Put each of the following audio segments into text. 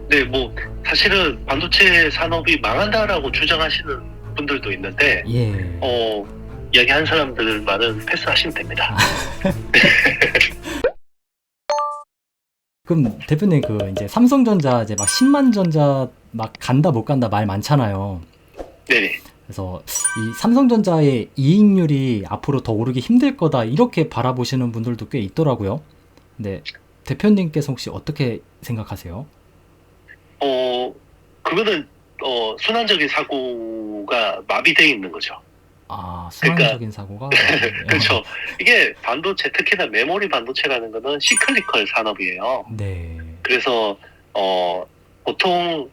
네, 뭐 사실은 반도체 산업이 망한다라고 주장하시는 분들도 있는데 예. 이야기한 사람들 말은 패스하시면 됩니다. 그럼 대표님 그 이제 삼성전자 이제 막 10만 전자 막 간다 못 간다 말 많잖아요. 네네. 그래서 이 삼성전자의 이익률이 앞으로 더 오르기 힘들 거다 이렇게 바라보시는 분들도 꽤 있더라고요. 근데 대표님께서 혹시 어떻게 생각하세요? 그거는 순환적인 사고가 마비되어 있는 거죠. 아, 그러니까 순환적인 사고가 마비돼요. 그렇죠. 이게 반도체, 특히나 메모리 반도체라는 거는 시클리컬 산업이에요. 네. 그래서 보통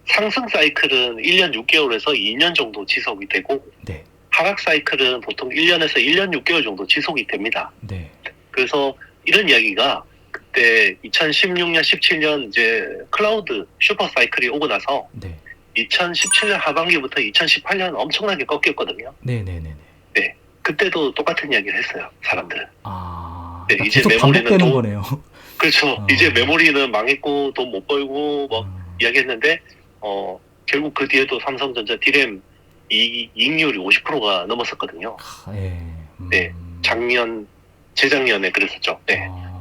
상승 사이클은 1년 6개월에서 2년 정도 지속이 되고 네. 하락 사이클은 보통 1년에서 1년 6개월 정도 지속이 됩니다. 네. 그래서 이런 이야기가 그때 2016년, 17년 이제 클라우드 슈퍼 사이클이 오고 나서 네. 2017년 하반기부터 2018년 엄청나게 꺾였거든요. 네네네네. 네. 그때도 똑같은 이야기를 했어요, 사람들은. 아, 네, 그러니까 이제 계속 메모리는 반복되는 거네요. 그렇죠. 이제 메모리는 망했고 돈 못 벌고 뭐 아, 이야기했는데 결국 그 뒤에도 삼성전자 디램 이익률이 50%가 넘었었거든요. 예. 네. 재작년에 그랬었죠. 네. 아,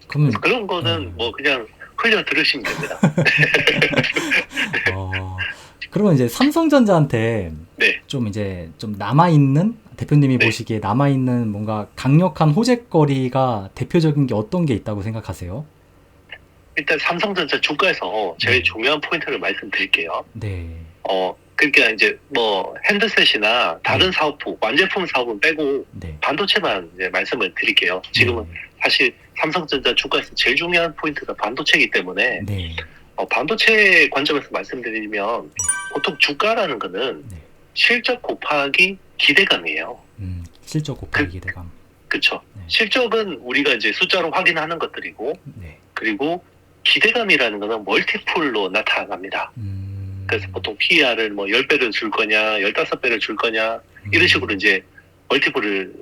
그러면 그런 거는 뭐 그냥 흘려 들으시면 됩니다. 그러면 이제 삼성전자한테 네. 좀 이제 좀 남아있는 대표님이 네. 보시기에 남아있는 뭔가 강력한 호재거리가 대표적인 게 어떤 게 있다고 생각하세요? 일단 삼성전자 주가에서 제일 네. 중요한 포인트를 말씀드릴게요. 네. 그러니까 이제 뭐 핸드셋이나 다른 네. 사업부, 완제품 사업은 빼고 네. 반도체만 이제 말씀을 드릴게요. 지금은 네. 사실 삼성전자 주가에서 제일 중요한 포인트가 반도체이기 때문에 네. 반도체 관점에서 말씀드리면 보통 주가라는 거는 네. 실적 곱하기 기대감이에요. 실적 곱하기 기대감. 그쵸. 네. 실적은 우리가 이제 숫자로 확인하는 것들이고, 네. 그리고 기대감이라는 거는 멀티플로 나타납니다. 그래서 보통 PER을 뭐 10배를 줄 거냐, 15배를 줄 거냐, 이런 식으로 이제 멀티플을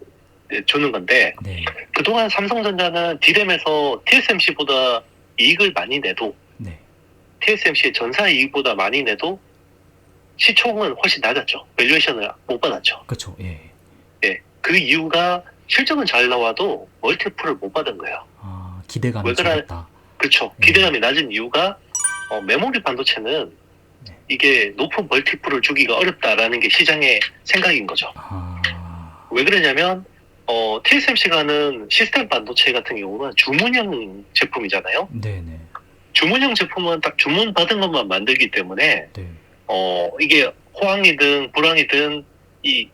주는 건데, 네. 그동안 삼성전자는 D램에서 TSMC보다 이익을 많이 내도, 네. TSMC의 전사 이익보다 많이 내도 시총은 훨씬 낮았죠. 밸류에이션을 못 받았죠. 그쵸. 예. 예. 그 이유가 실적은 잘 나와도 멀티플을 못 받은 거예요. 아, 기대감이 왜 그래? 적었다. 그렇죠. 네. 기대감이 낮은 이유가 메모리 반도체는 네. 이게 높은 멀티플을 주기가 어렵다라는 게 시장의 생각인 거죠. 아, 왜 그러냐면 TSMC가 하는 시스템 반도체 같은 경우는 주문형 제품이잖아요. 네네. 주문형 주문형 제품은 딱 주문 받은 것만 만들기 때문에 네. 이게 호황이든 불황이든 이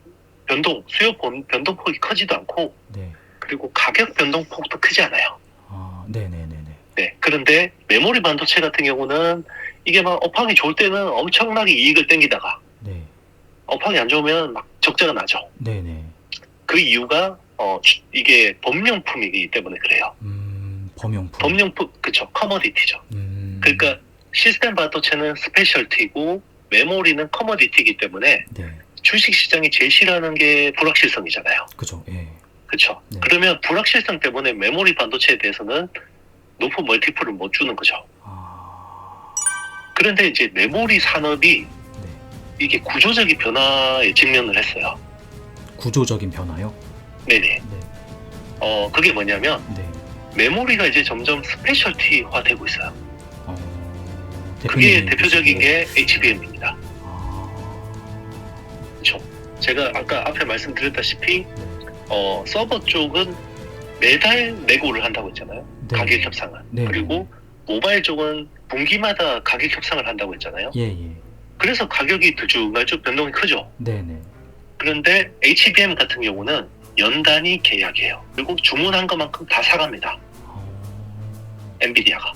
수요 변동폭이 크지도 않고, 네. 그리고 가격 변동폭도 크지 않아요. 아, 네네네네. 네. 그런데 메모리 반도체 같은 경우는 이게 막 업황이 좋을 때는 엄청나게 이익을 땡기다가 네. 업황이 안 좋으면 막 적자가 나죠. 네네. 그 이유가 이게 범용품이기 때문에 그래요. 범용품. 범용품, 그쵸. 커머디티죠. 그러니까 시스템 반도체는 스페셜티고 메모리는 커머디티이기 때문에 네. 주식 시장이 제일 싫어하는 게 불확실성이잖아요. 그죠. 예. 그쵸. 네. 그러면 불확실성 때문에 메모리 반도체에 대해서는 높은 멀티플을 못 주는 거죠. 아, 그런데 이제 메모리 산업이 네. 이게 구조적인 변화에 직면을 했어요. 구조적인 변화요? 네네. 네. 그게 뭐냐면 네. 메모리가 이제 점점 스페셜티화 되고 있어요. 그게 대표님이 대표적인 보시기에- 게 HBM입니다. 아, 그렇죠. 제가 아까 앞에 말씀드렸다시피 네. 서버 쪽은 매달 내고를 한다고 했잖아요. 네. 가격 협상을. 네. 그리고 모바일 쪽은 분기마다 가격 협상을 한다고 했잖아요. 예, 예. 그래서 가격이 들쭉날쭉 변동이 크죠. 네네. 그런데 HBM 같은 경우는 연단위 계약이에요. 그리고 주문한 것만큼 다 사갑니다. 엔비디아가.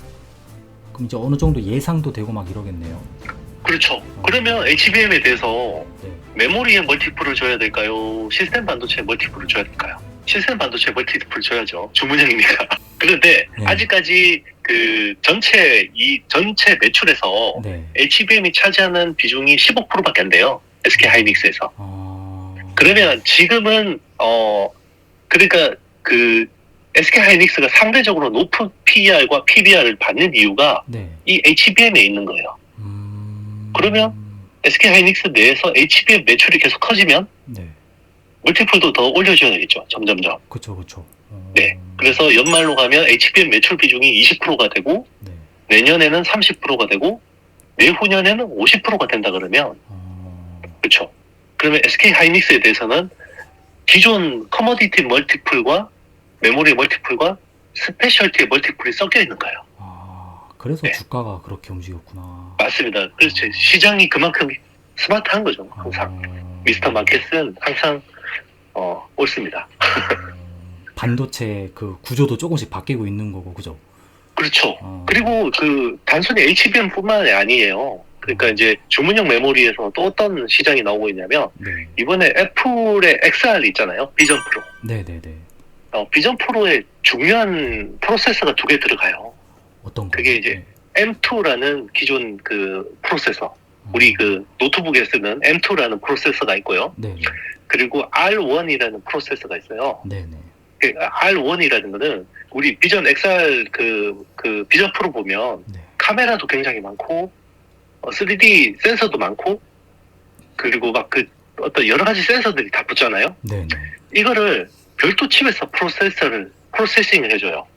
그럼 이제 어느 정도 예상도 되고 막 이러겠네요. 그렇죠. 그러면 HBM에 대해서 네. 메모리에 멀티플을 줘야 될까요? 시스템 반도체에 멀티플을 줘야 될까요? 시스템 반도체에 멀티플을 줘야죠. 주문형이니까. 그런데 네. 아직까지 그 전체 매출에서 네. HBM이 차지하는 비중이 15%밖에 안 돼요. SK 하이닉스에서. 아, 그러면 지금은 그러니까 그 SK 하이닉스가 상대적으로 높은 PER과 PBR을 받는 이유가 네. 이 HBM에 있는 거예요. 그러면 SK 하이닉스 내에서 HBM 매출이 계속 커지면 네. 멀티플도 더 올려줘야 되겠죠. 점점점. 그쵸, 그쵸. 네. 그래서 연말로 가면 HBM 매출 비중이 20%가 되고 네. 내년에는 30%가 되고 내후년에는 50%가 된다 그러면 그렇죠. 그러면 SK 하이닉스에 대해서는 기존 커머디티 멀티플과 메모리 멀티플과 스페셜티 멀티플이 섞여 있는 거예요. 그래서 네. 주가가 그렇게 움직였구나. 맞습니다. 그래서 시장이 그만큼 스마트한 거죠. 항상 미스터 마켓은 항상 옳습니다. 반도체 그 구조도 조금씩 바뀌고 있는 거고, 그죠? 그렇죠. 그리고 그 단순히 HBM뿐만이 아니에요. 그러니까 이제 주문형 메모리에서 또 어떤 시장이 나오고 있냐면 네. 이번에 애플의 XR 있잖아요. 비전 프로. 네네네. 비전 프로에 중요한 프로세서가 2개 들어가요. 어떤 거? 그게 이제 M2라는 기존 그 프로세서. 우리 그 노트북에 쓰는 M2라는 프로세서가 있고요. 네. 그리고 R1이라는 프로세서가 있어요. 네네. 그 R1이라는 거는 우리 비전 XR 그 비전 프로 보면 네. 카메라도 굉장히 많고 3D 센서도 많고 그리고 막 그 어떤 여러 가지 센서들이 다 붙잖아요. 네네. 이거를 별도 칩에서 프로세싱을 해줘요.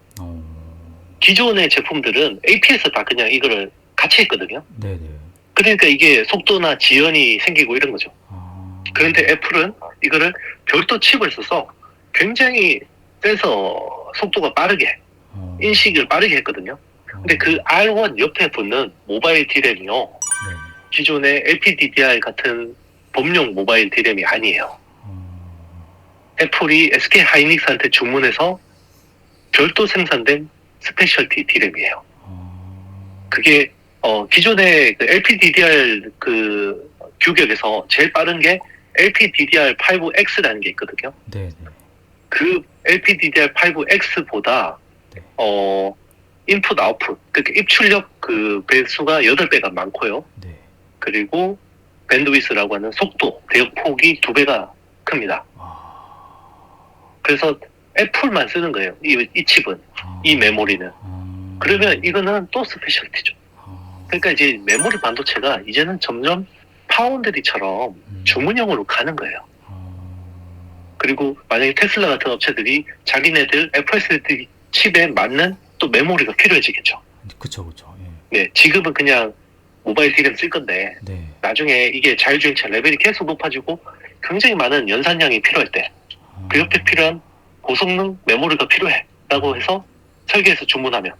기존의 제품들은 AP에서 다 그냥 이거를 같이 했거든요. 네네. 그러니까 이게 속도나 지연이 생기고 이런 거죠. 그런데 애플은 이거를 별도 칩을 써서 굉장히 센서 속도가 빠르게 인식을 빠르게 했거든요. 근데 그 R1 옆에 붙는 모바일 디램이요. 네. 기존의 LPDDR 같은 범용 모바일 디램이 아니에요. 애플이 SK 하이닉스한테 주문해서 별도 생산된 스페셜티 디램이에요. 그게 기존의 그 LPDDR 그 규격에서 제일 빠른 게 LPDDR5X라는 게 있거든요. 네네. 그 LPDDR5X보다 네. 인풋 아웃풋 그러니까 입출력 그 배수가 8배가 많고요. 네. 그리고 밴드위스라고 하는 속도 대역폭이 2배가 큽니다. 그래서 애플만 쓰는 거예요. 이 칩은 이 메모리는. 그러면 이거는 또 스페셜티죠. 그러니까 이제 메모리 반도체가 이제는 점점 파운드리처럼 주문형으로 가는 거예요. 그리고 만약에 테슬라 같은 업체들이 자기네들 FSD 칩에 맞는 또 메모리가 필요해지겠죠. 그쵸, 그쵸. 예. 네, 지금은 그냥 모바일 디램 쓸 건데 네. 나중에 이게 자율주행차 레벨이 계속 높아지고 굉장히 많은 연산량이 필요할 때 그 옆에 필요한 고성능 메모리가 필요해 라고 해서 설계해서 주문하면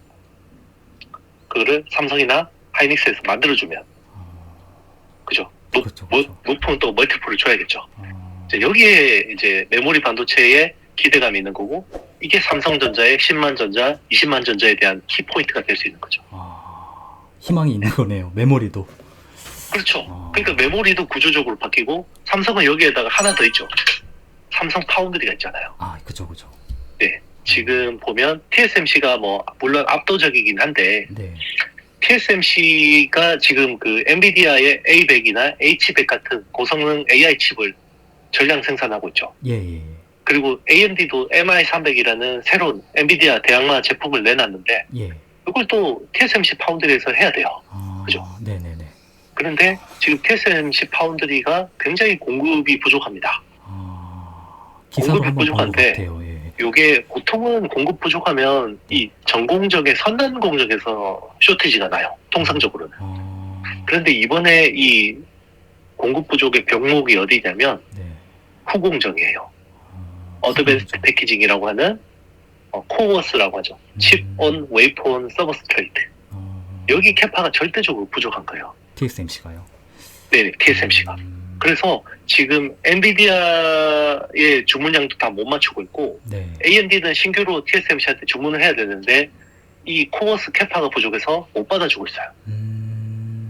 그거를 삼성이나 하이닉스에서 만들어주면 그죠? 그쵸. 높은 또 멀티플을 줘야겠죠. 이제 여기에 이제 메모리 반도체에 기대감이 있는 거고 이게 삼성전자의 10만 전자, 20만 전자에 대한 키포인트가 될 수 있는 거죠. 희망이 있는 거네요. 메모리도. 그렇죠. 그러니까 메모리도 구조적으로 바뀌고 삼성은 여기에다가 하나 더 있죠. 삼성 파운드리가 있잖아요. 그쵸, 그쵸. 네. 지금 보면 TSMC가 뭐 물론 압도적이긴 한데 네. TSMC가 지금 그 엔비디아의 A100이나 H100 같은 고성능 AI 칩을 전량 생산하고 있죠. 예. 그리고 AMD도 MI300이라는 새로운 엔비디아 대항마 제품을 내놨는데 예. 이걸 또 TSMC 파운드리에서 해야 돼요. 그죠? 네네네. 그런데 지금 TSMC 파운드리가 굉장히 공급이 부족합니다. 기사로 공급이 한번 본 것 부족한데 같아요. 예. 요게 보통은 공급 부족하면 이 전공정의 선단 공정에서 쇼티지가 나요. 통상적으로는. 그런데 이번에 이 공급 부족의 병목이 어디냐면 네. 후공정이에요. 어드밴스드 패키징이라고 하는 코어스라고 하죠. 칩 온 웨이퍼 온 서브스트레이트. 여기 캐파가 절대적으로 부족한 거예요. TSMC가요. 네, TSMC가. 그래서 지금 엔비디아의 주문량도 다 못 맞추고 있고 네. AMD는 신규로 TSMC한테 주문을 해야 되는데 이 코어스 캐파가 부족해서 못 받아주고 있어요.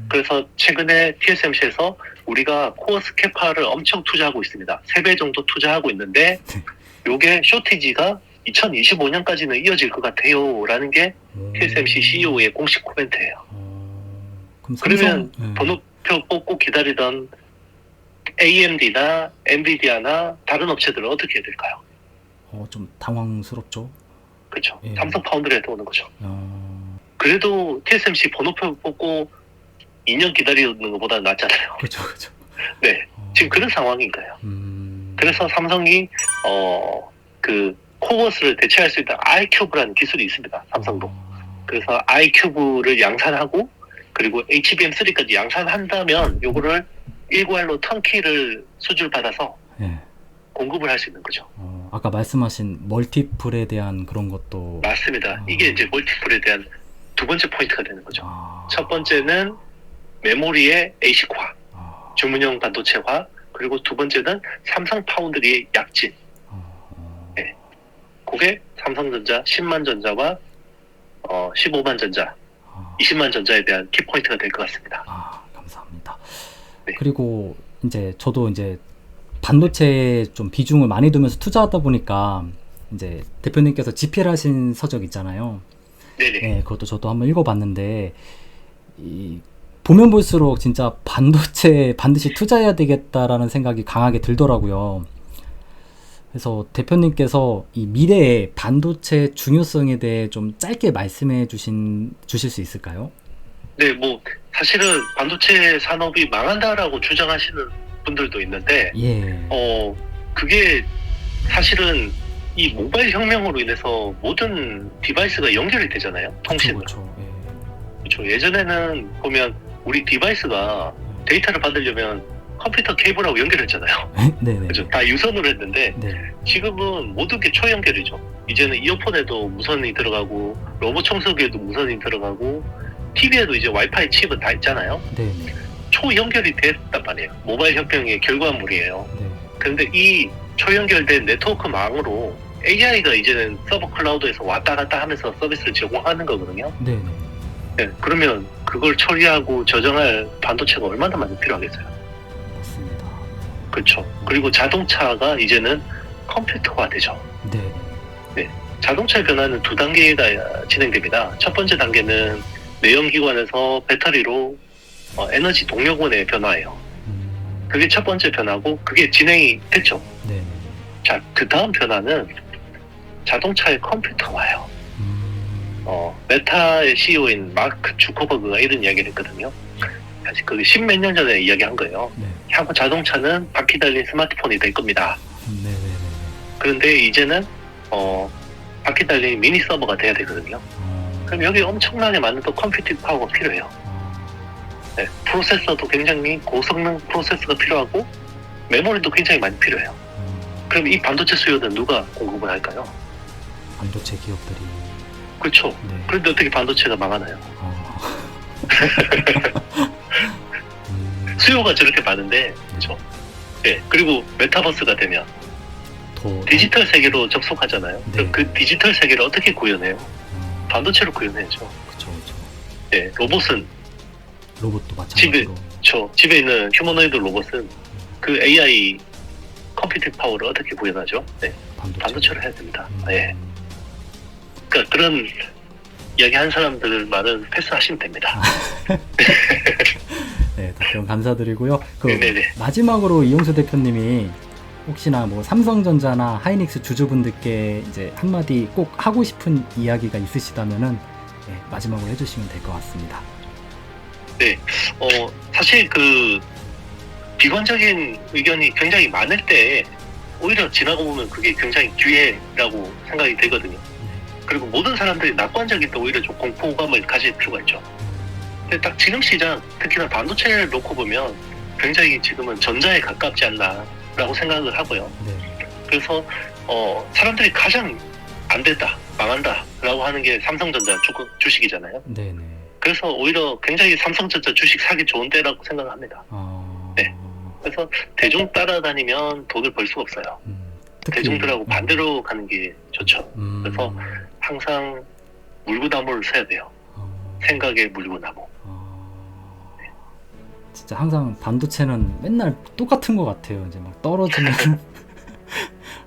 그래서 최근에 TSMC에서 우리가 코어스 캐파를 엄청 투자하고 있습니다. 3배 정도 투자하고 있는데 요게 쇼티지가 2025년까지는 이어질 것 같아요 라는 게 TSMC CEO의 공식 코멘트예요. 그러면 번호표 뽑고 기다리던 AMD나 엔비디아나 다른 업체들은 어떻게 해야 될까요? 좀 당황스럽죠. 그렇죠. 예. 삼성 파운드리에 들어오는 거죠. 어, 그래도 TSMC 번호표 뽑고 2년 기다리는 것보다 낫잖아요. 그렇죠, 그렇죠. 네, 지금 그런 상황인 거예요. 그래서 삼성이 그 코버스를 대체할 수 있는 iCube라는 기술이 있습니다. 삼성도. 그래서 iCube를 양산하고 그리고 HBM3까지 양산한다면 요거를 일괄로 턴키를 수주를 받아서 예. 공급을 할 수 있는 거죠. 아까 말씀하신 멀티플에 대한 그런 것도 맞습니다. 이게 이제 멀티플에 대한 두 번째 포인트가 되는 거죠. 아, 첫 번째는 메모리의 ASIC화, 주문형 반도체화, 그리고 두 번째는 삼성 파운드리의 약진. 네. 그게 삼성전자 10만 전자와 15만 전자, 20만 전자에 대한 키포인트가 될 것 같습니다. 감사합니다. 네. 그리고 이제 저도 이제 반도체에 좀 비중을 많이 두면서 투자하다 보니까 이제 대표님께서 집필 하신 서적 있잖아요. 네네. 네, 그것도 저도 한번 읽어봤는데 보면 볼수록 진짜 반도체에 반드시 투자해야 되겠다라는 생각이 강하게 들더라고요. 그래서 대표님께서 이 미래의 반도체 중요성에 대해 좀 짧게 말씀해 주실 수 있을까요? 네, 뭐 사실은 반도체 산업이 망한다라고 주장하시는 분들도 있는데, 예. 그게 사실은 이 모바일 혁명으로 인해서 모든 디바이스가 연결이 되잖아요, 통신으로. 그렇죠. 그렇죠. 예전에는 보면 우리 디바이스가 데이터를 받으려면 컴퓨터 케이블하고 연결했잖아요. 네네. 그렇죠. 다 유선으로 했는데 네. 지금은 모든 게 초연결이죠. 이제는 이어폰에도 무선이 들어가고 로봇 청소기에도 무선이 들어가고 TV에도 이제 와이파이 칩은 다 있잖아요. 네네. 초연결이 됐단 말이에요. 모바일 혁명의 결과물이에요. 네. 그런데 이 초연결된 네트워크망으로 AI가 이제는 서버 클라우드에서 왔다 갔다 하면서 서비스를 제공하는 거거든요. 네네. 네, 그러면 그걸 처리하고 저장할 반도체가 얼마나 많이 필요하겠어요. 맞습니다. 그렇죠. 그리고 자동차가 이제는 컴퓨터화 되죠. 네. 자동차의 변화는 두 단계가 진행됩니다. 첫 번째 단계는 내연기관에서 배터리로 에너지 동력원의 변화예요. 그게 첫 번째 변화고 그게 진행이 됐죠. 네. 자, 그 다음 변화는 자동차의 컴퓨터화예요. 메타의 CEO인 마크 주커버그가 이런 이야기를 했거든요. 사실 그게 10몇 년 전에 이야기한 거예요. 네. 향후 자동차는 바퀴 달린 스마트폰이 될 겁니다. 네네네. 그런데 이제는 바퀴 달린 미니 서버가 돼야 되거든요. 그럼 여기 엄청나게 많은 또 컴퓨팅 파워가 필요해요. 네, 프로세서도 굉장히 고성능 프로세서가 필요하고 메모리도 굉장히 많이 필요해요. 그럼 이 반도체 수요는 누가 공급을 할까요? 반도체 기업들이. 그렇죠. 네. 그런데 어떻게 반도체가 망하나요? 수요가 저렇게 많은데, 그렇죠. 네, 그리고 메타버스가 되면 더 디지털 세계로 접속하잖아요. 네. 그럼 그 디지털 세계를 어떻게 구현해요? 반도체로 구현해야죠. 그렇죠. 네, 로봇은 로봇도 마찬가지로. 집에 있는 휴머노이드 로봇은 그 AI 컴퓨팅 파워를 어떻게 구현하죠? 네, 반도체로 해야 됩니다. 네. 그러니까 그런 이야기 한 사람들 말은 패스하시면 됩니다. 네, 답변 감사드리고요. 네네네. 마지막으로 이용수 대표님이 혹시나 뭐 삼성전자나 하이닉스 주주분들께 이제 한마디 꼭 하고 싶은 이야기가 있으시다면은 네, 마지막으로 해주시면 될 것 같습니다. 네, 사실 그 비관적인 의견이 굉장히 많을 때 오히려 지나고 보면 그게 굉장히 기회라고 생각이 되거든요. 그리고 모든 사람들이 낙관적일 때 오히려 좀 공포감을 가질 필요가 있죠. 근데 딱 지금 시장, 특히나 반도체를 놓고 보면 굉장히 지금은 전자에 가깝지 않나라고 생각을 하고요. 네. 그래서 사람들이 가장 안 됐다, 망한다라고 하는 게 삼성전자 주식이잖아요. 네네. 그래서 오히려 굉장히 삼성전자 주식 사기 좋은 때라고 생각합니다. 네. 그래서 대중 따라다니면 돈을 벌 수가 없어요. 대중들하고 반대로 가는 게 좋죠. 그래서 항상 물구나무를 서야 돼요. 생각의 물구나무. 네. 진짜 항상 반도체는 맨날 똑같은 것 같아요. 이제 막 떨어지면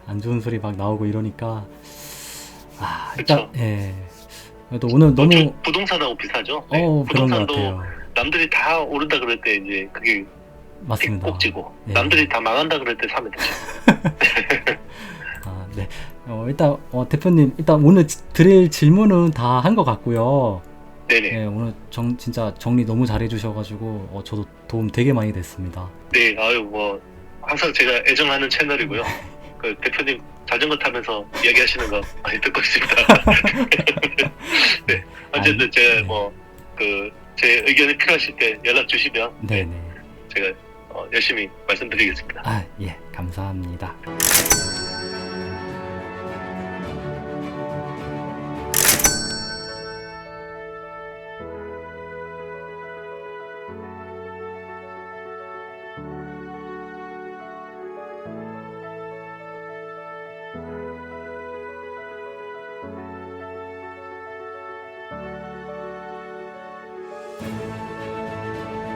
안 좋은 소리 막 나오고 이러니까 일단 예. 그래도 오늘 너무 부동산하고 비슷하죠. 네. 그런 것 부동산도 같아요. 남들이 다 오른다 그럴 때 이제 그게 맞습니다. 꼭지고 네. 남들이 다 망한다 그럴 때 사면 되죠. 네. 일단 대표님 일단 오늘 드릴 질문은 다 한 것 같고요. 네네. 네, 오늘 진짜 정리 너무 잘해 주셔가지고 저도 도움 되게 많이 됐습니다. 네, 아유, 뭐, 항상 제가 애정하는 채널이고요. 그 대표님 자전거 타면서 이야기하시는 거 많이 듣고 있습니다. 네, 어쨌든 제가 뭐, 제 의견이 필요하실 때 연락 주시면 네네. 제가 열심히 말씀드리겠습니다. 예, 감사합니다.